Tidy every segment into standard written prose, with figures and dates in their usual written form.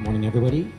Morning, everybody.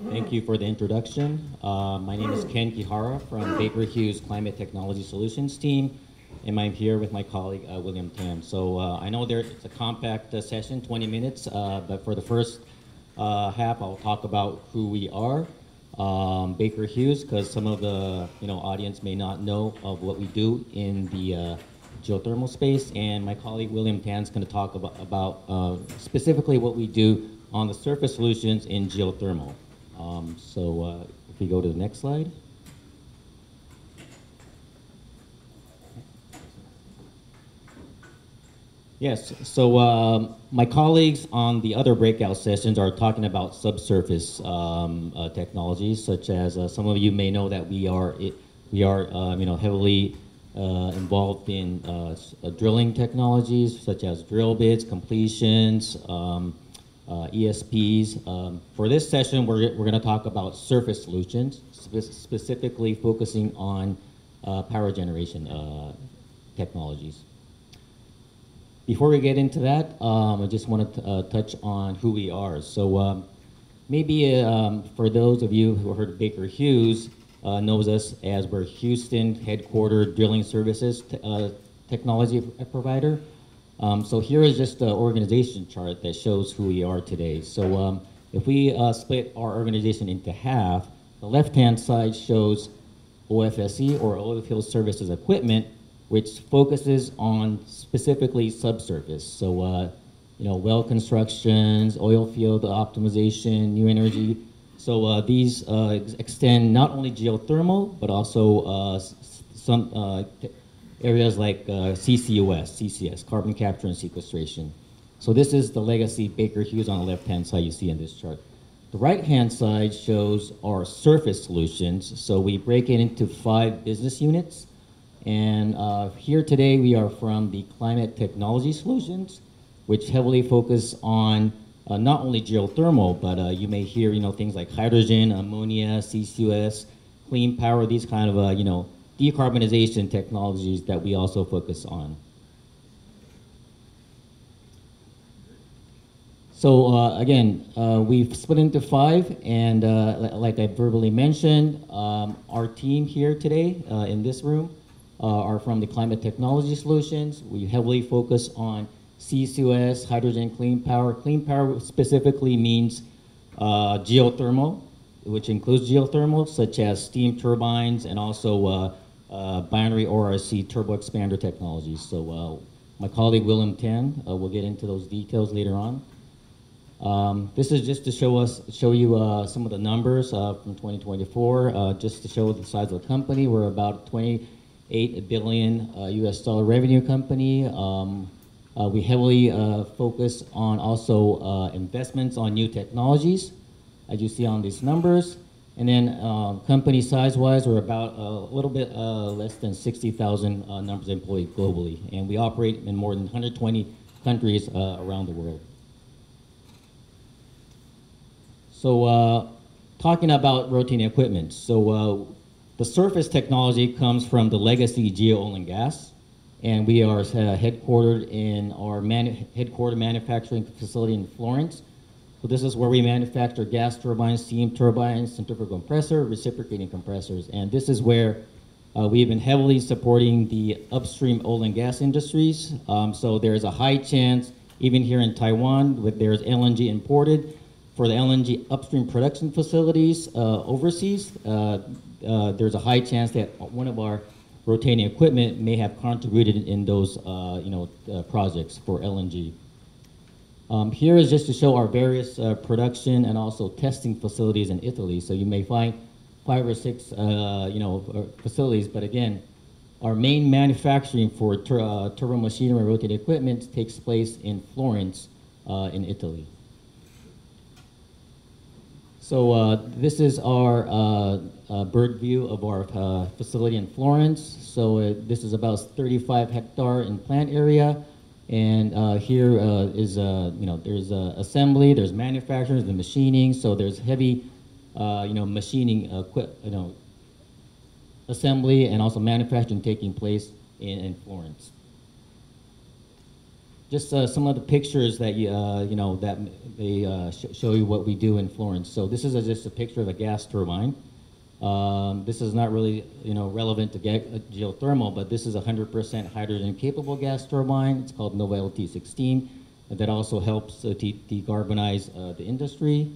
Thank you for the introduction. My name is Ken Kihara from Baker Hughes Climate Technology Solutions team, and I'm here with my colleague, William Tam. So I know it's a compact session, 20 minutes, but for the first half, I'll talk about who we are, Baker Hughes, because some of the audience may not know of what we do in the geothermal space, and my colleague William Tan is going to talk about specifically what we do on the surface solutions in geothermal. If we go to the next slide. Yes, so my colleagues on the other breakout sessions are talking about subsurface technologies, such as some of you may know that we are heavily involved in drilling technologies, such as drill bits, completions, ESPs. For this session, we're going to talk about surface solutions, specifically focusing on power generation technologies. Before we get into that, I just want to touch on who we are. So maybe for those of you who heard of Baker Hughes, knows us as we're Houston headquartered drilling services technology provider. So here is just the organization chart that shows who we are today. So if we split our organization into half, the left-hand side shows OFSE, or Oilfield Services Equipment, which focuses on specifically subsurface. So well constructions, oil field optimization, new energy. So these extend not only geothermal, but also some areas like CCS, carbon capture and sequestration. So this is the legacy Baker Hughes on the left-hand side you see in this chart. The right-hand side shows our surface solutions. So we break it into 5 business units. And here today we are from the Climate Technology Solutions, which heavily focus on not only geothermal, but you may hear things like hydrogen, ammonia, CCUS, clean power, these kind of decarbonization technologies that we also focus on. So again, we've split into 5, and like I verbally mentioned, our team here today in this room are from the Climate Technology Solutions. We heavily focus on CCUS, hydrogen, clean power. Clean power specifically means geothermal, which includes geothermal, such as steam turbines and also binary ORC turbo expander technologies. So my colleague William Tan will get into those details later on. This is just to show you some of the numbers from 2024, just to show the size of the company. We're about 28 billion US dollar revenue company. We heavily focus on also investments on new technologies, as you see on these numbers. And then company size-wise, we're about a little bit less than 60,000 numbers of employees globally. And we operate in more than 120 countries around the world. So talking about rotating equipment. So the surface technology comes from the legacy geo oil and gas. And we are headquartered in our headquarter manufacturing facility in Florence. So this is where we manufacture gas turbines, steam turbines, centrifugal compressor, reciprocating compressors. And this is where we've been heavily supporting the upstream oil and gas industries. So there's a high chance, even here in Taiwan, there's LNG imported. For the LNG upstream production facilities overseas, there's a high chance that one of our rotating equipment may have contributed in those projects for LNG. Here is just to show our various production and also testing facilities in Italy. So you may find 5 or 6 facilities, but again, our main manufacturing for turbo machinery and rotating equipment takes place in Florence in Italy. So this is our bird view of our facility in Florence. So this is about 35 hectare in plant area, and here is there's assembly, there's manufacturing, there's machining. So there's heavy machining assembly and also manufacturing taking place in Florence. just some of the pictures that you know that they show you what we do in Florence. So this is just a picture of a gas turbine. This is not really relevant to geothermal, but this is a 100% hydrogen capable gas turbine. It's called Nova LT16. That also helps to decarbonize the industry.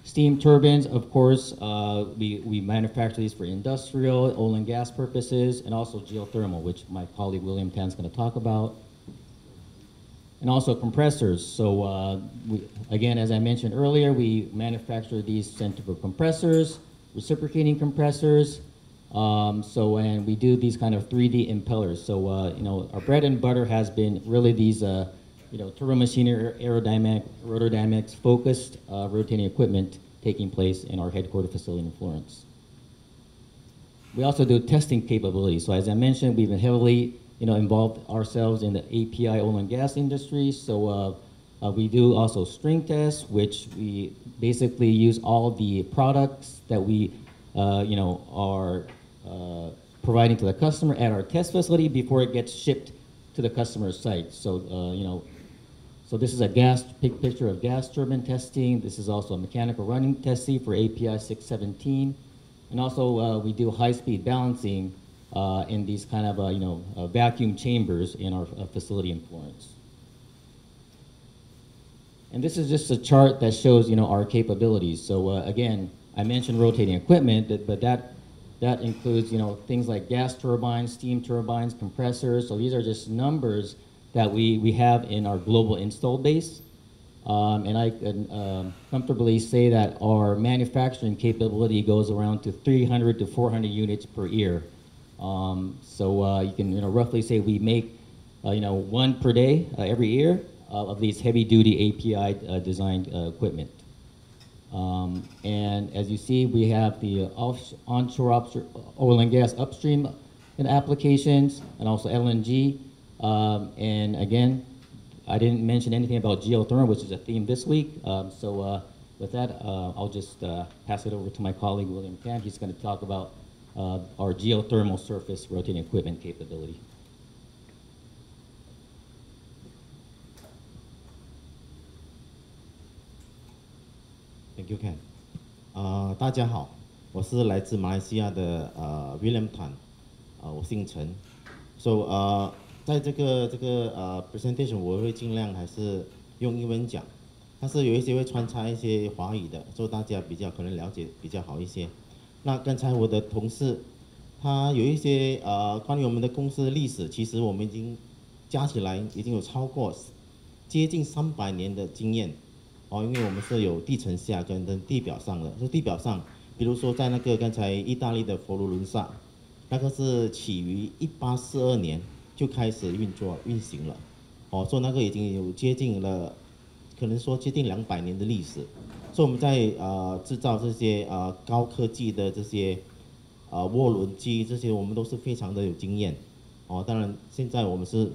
Steam turbines, of course, we manufacture these for industrial, oil and gas purposes, and also geothermal, which my colleague William Tan is going to talk about. And also compressors. So again, as I mentioned earlier, we manufacture these centrifugal compressors, reciprocating compressors. And we do these kind of 3D impellers. So our bread and butter has been really these turbo machinery, aerodynamics focused rotating equipment taking place in our headquarters facility in Florence. We also do testing capabilities. So as I mentioned, we've been heavily involved ourselves in the API oil and gas industry. So we do also string tests, which we basically use all the products that we are providing to the customer at our test facility before it gets shipped to the customer's site. So so this is a picture of gas turbine testing. This is also a mechanical running testing for API 617. And also we do high-speed balancing in these kind of vacuum chambers in our facility in Florence. And this is just a chart that shows our capabilities. So again, I mentioned rotating equipment, but that includes things like gas turbines, steam turbines, compressors. So these are just numbers that we have in our global installed base. And I can comfortably say that our manufacturing capability goes around to 300 to 400 units per year. So you can roughly say we make one per day every year of these heavy-duty API designed equipment. And as you see, we have the onshore oil and gas upstream applications and also LNG. And again, I didn't mention anything about geothermal, which is a theme this week. With that, I'll just pass it over to my colleague, William Tan. He's going to talk about our geothermal surface rotating equipment capability. Thank you, Ken. 大家好，我是来自马来西亚的William Tan，我姓陈。So 在这个presentation 我会尽量还是用英文讲，但是有一些会穿插一些华语的，所以大家比较可能了解比较好一些。那刚才我的同事他有一些关于我们的公司的历史，其实我们已经加起来已经有超过接近300年的经验。因为我们是有地层下跟地表上的，就地表上，比如说在那个刚才意大利的佛罗伦萨，那个是起于1842年就开始运行了，所以那个已经有接近了，可能说接近200年的历史，所以我们在制造这些高科技的这些涡轮机这些，我们都是非常的有经验，当然现在我们是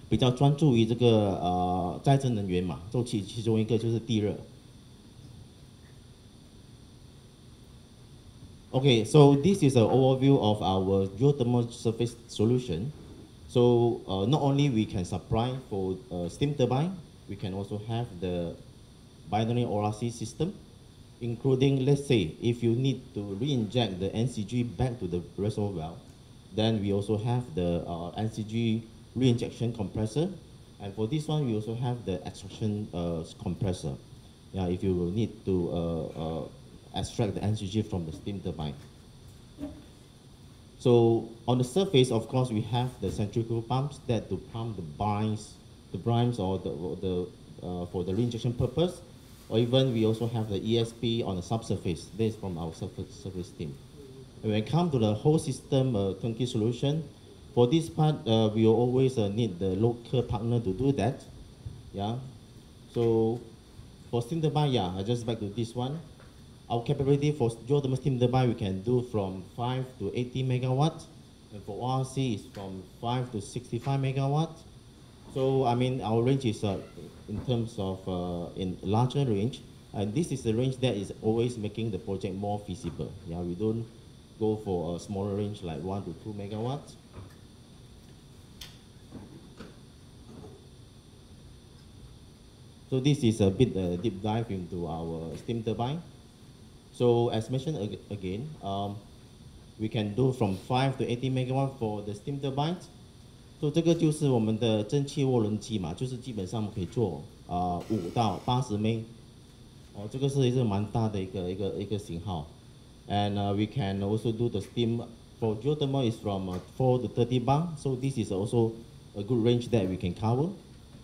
比较专注于这个再生能源嘛，其中一个就是地热。Okay, so this is an overview of our geothermal surface solution. So not only we can supply for steam turbine, we can also have the binary ORC system, including, let's say, if you need to re-inject the NCG back to the reservoir well, then we also have the NCG re-injection compressor, and for this one we also have the extraction compressor. Yeah, if you will need to extract the NCG from the steam turbine. So on the surface, of course, we have the centrifugal pumps that to pump the brines or for the re-injection purpose, or even we also have the ESP on the subsurface. This is from our surface team. And when it comes to the whole system turnkey solution, for this part, we will always need the local partner to do that. Yeah. So for steam turbine, yeah, I just back to this one. Our capability for geothermal steam turbine, we can do from 5 to 80 megawatts, and for ORC is from 5 to 65 megawatts. So I mean, our range is in terms of in larger range, and this is the range that is always making the project more feasible. Yeah, we don't go for a smaller range like 1 to 2 megawatts. So this is a bit deep dive into our steam turbine. So as mentioned again, we can do from 5 to 80 megawatt for the steam turbines. So 这个就是我们的蒸汽涡轮机嘛，就是基本上我们可以做5到80 meg。这个是一个蛮大的一个型号。And we can also do the steam for geothermal is from 4 to 30 bar. So this is also a good range that we can cover.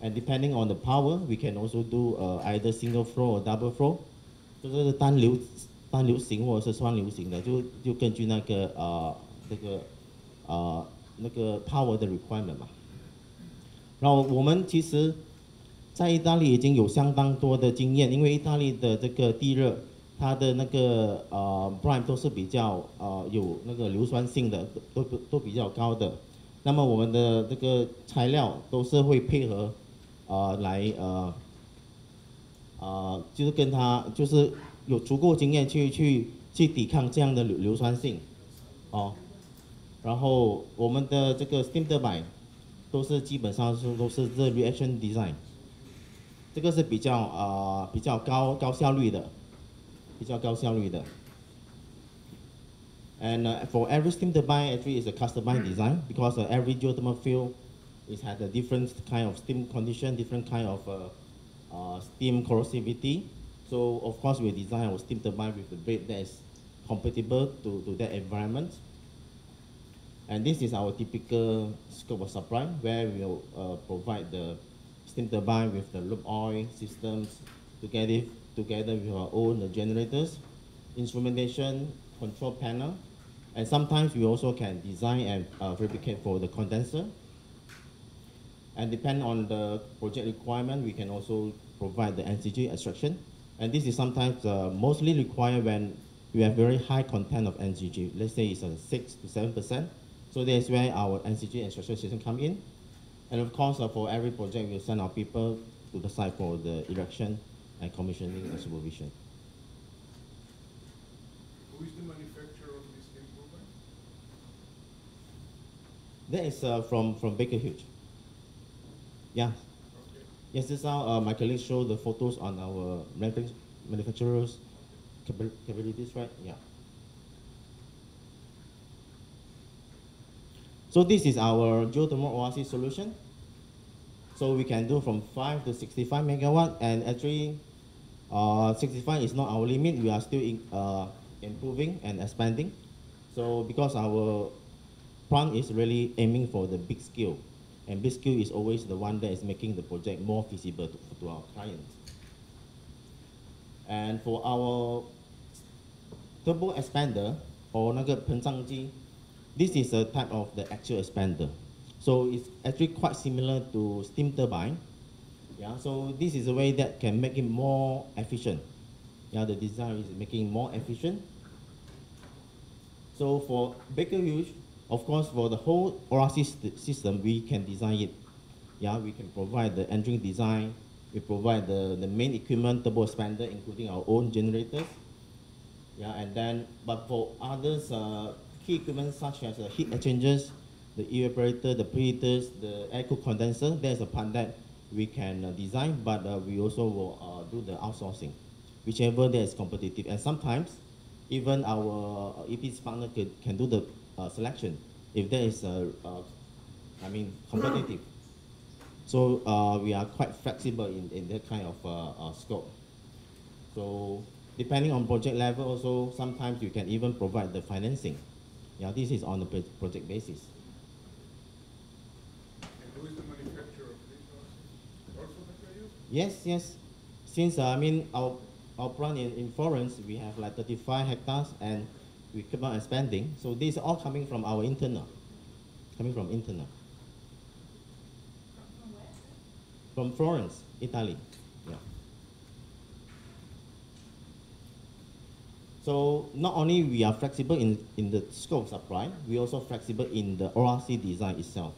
And depending on the power, we can also do either single flow or double flow. 就是单流型或者是双流型的，就根据那个那个 power 的 requirement 嘛。然后我们其实在意大利已经有相当多的经验，因为意大利的这个地热，它的那个brine 都是比较有那个硫酸性的，都比较高的。那么我们的这个材料都是会配合来就是跟它就是有足够经验去抵抗这样的硫酸性然后我们的这个 steam turbine 都是基本上都是这 reaction design， 这个是比较高效率的，And for every steam turbine, actually, is a customized design because every geothermal field has a different kind of steam condition, different kind of steam corrosivity. So of course, we design our steam turbine with the blade that is compatible to that environment. And this is our typical scope of supply, where we will provide the steam turbine with the loop oil systems together with our own generators, instrumentation, control panel, and sometimes we also can design and fabricate for the condenser. And depending on the project requirement, we can also provide the NCG extraction. And this is sometimes mostly required when you have very high content of NCG. Let's say it's 6 to 7%. So that's where our NCG extraction system come in. And of course, for every project, we'll send our people to the site for the erection and commissioning and supervision. Who is the manufacturer of this steam turbine? That is from Baker Hughes. Yeah. Okay. Yes, this is how my colleagues show the photos on our manufacturers' capabilities, right? Yeah. So this is our geothermal ORC solution. So we can do from 5 to 65 megawatt, and actually 65 is not our limit. We are still improving and expanding. So because our plant is really aiming for the big scale, and big scale is always the one that is making the project more feasible to our clients. And for our turbo expander or 那个膨胀机, this is a type of the actual expander. So it's actually quite similar to steam turbine. Yeah, so this is a way that can make it more efficient. Yeah, the design is making more efficient. So for Baker Hughes, of course, for the whole ORC system, we can design it. Yeah, we can provide the engine design. We provide the main equipment, turbo expander, including our own generators. Yeah, and then, but for others, key equipment such as heat exchangers, the evaporator, the preheaters, the air cool condenser, there's a part that we can design, but we also will do the outsourcing, whichever that is competitive. And sometimes, even our EPC partner can do the selection if there is competitive. So we are quite flexible in that kind of scope. So depending on project level, also sometimes you can even provide the financing. Yeah, this is on a project basis. And who is the manufacturer of this also Baker Hughes? Yes. Since our plant in Florence, we have like 35 hectares, and we keep on expanding. So these are all coming from our internal. From where? From Florence, Italy. Yeah. So not only we are flexible in the scope of supply, we also flexible in the ORC design itself.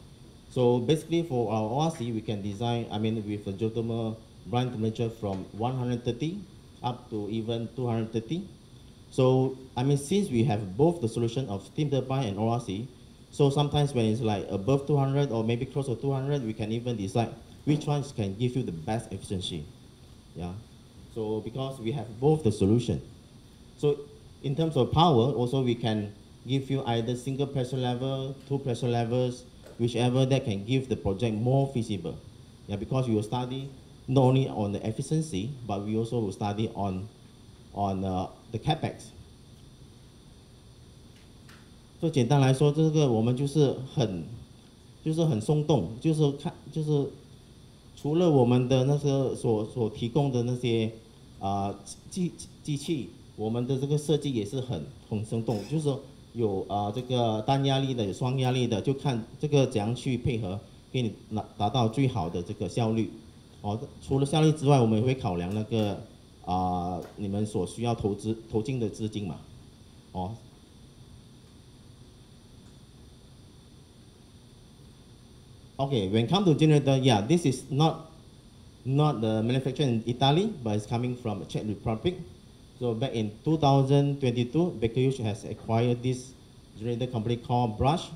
So basically for our ORC, we can design, with a geothermal brine temperature from 130 up to even 230. So, since we have both the solution of steam turbine and ORC, so sometimes when it's like above 200 or maybe close to 200, we can even decide which ones can give you the best efficiency. Yeah. So because we have both the solution. So in terms of power, also we can give you either single pressure level, two pressure levels, whichever that can give the project more feasible. Yeah, because we will study not only on the efficiency, but we also will study on the capex. 就简单来说，这个我们就是很松动，就是除了我们的那个所提供的那些机器，我们的这个设计也是很生动，就是说有这个单压力的，有双压力的，就看这个怎样去配合，给你达到最好的这个效率。哦，除了效率之外，我们也会考量那个你们所需要投进的资金嘛。哦。Okay, when it comes to generator, yeah, this is not the manufacturer in Italy, but it's coming from Czech Republic. So back in 2022, Baker Hughes has acquired this generator company called Brush.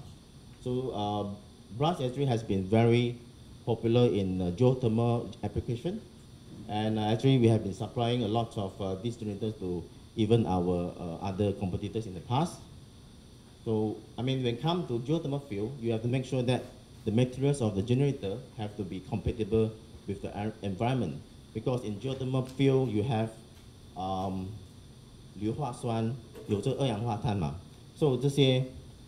So Brush actually has been very popular in geothermal application, and actually we have been supplying a lot of these generators to even our other competitors in the past. So I mean, when it comes to geothermal field, you have to make sure that the materials of the generator have to be compatible with the environment. Because in geothermal field, you have 硫化酸，有这二氧化碳嘛，所以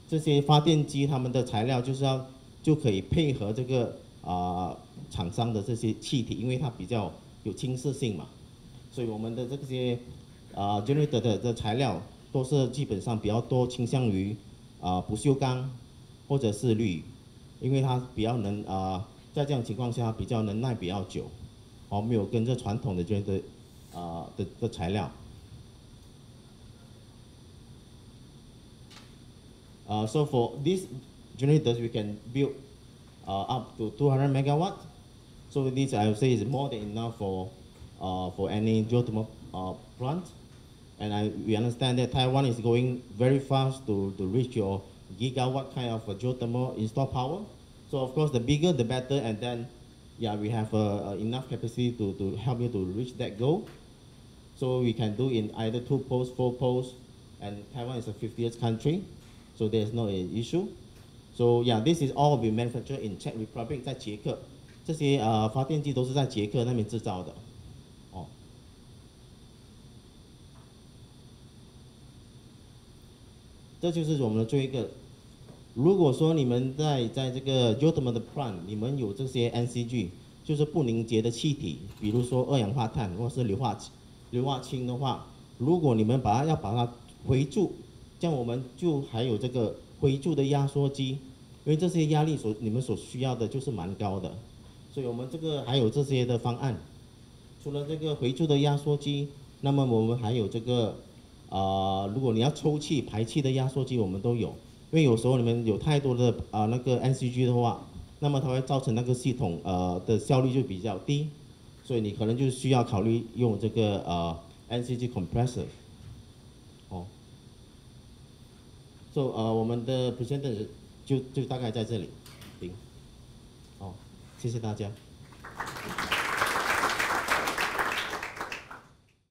这些发电机它们的材料就可以配合这个厂商的这些气体，因为它比较有侵蚀性嘛，所以我们的这些generator 的材料都是基本上比较多倾向于不锈钢或者是铝。因为它比较能在这样情况下比较能耐比较久，没有跟着传统的的材料。So for these generators, we can build up to 200 megawatt. So this I would say is more than enough for any geothermal plant. And we understand that Taiwan is going very fast to reach your gigawatt kind of geothermal installed power. So of course, the bigger the better, and then yeah, we have enough capacity to help you to reach that goal. So we can do in either 2 poles, 4 poles, and Taiwan is a 50th country, so there's no issue. So yeah, this is all be manufactured in Czech Republic， 在捷克，这些发电机都是在捷克那边制造的。哦。这就是我们的最后一个。如果说你们在这个 geothermal 的 plant， 你们有这些 NCG， 就是不凝结的气体，比如说二氧化碳或是硫化氢的话，如果你们要把它回注，这样我们就还有这个回注的压缩机，因为这些压力你们所需要的就是蛮高的，所以我们这个还有这些的方案。除了这个回注的压缩机，那么我们还有这个如果你要抽气排气的压缩机，我们都有。因为有时候你们有太多的那个 NCG 的话，那么它会造成那个系统的效率就比较低，所以你可能就需要考虑用这个NCG compressor。哦。So 我们的 presentation 就大概在这里。好，谢谢大家。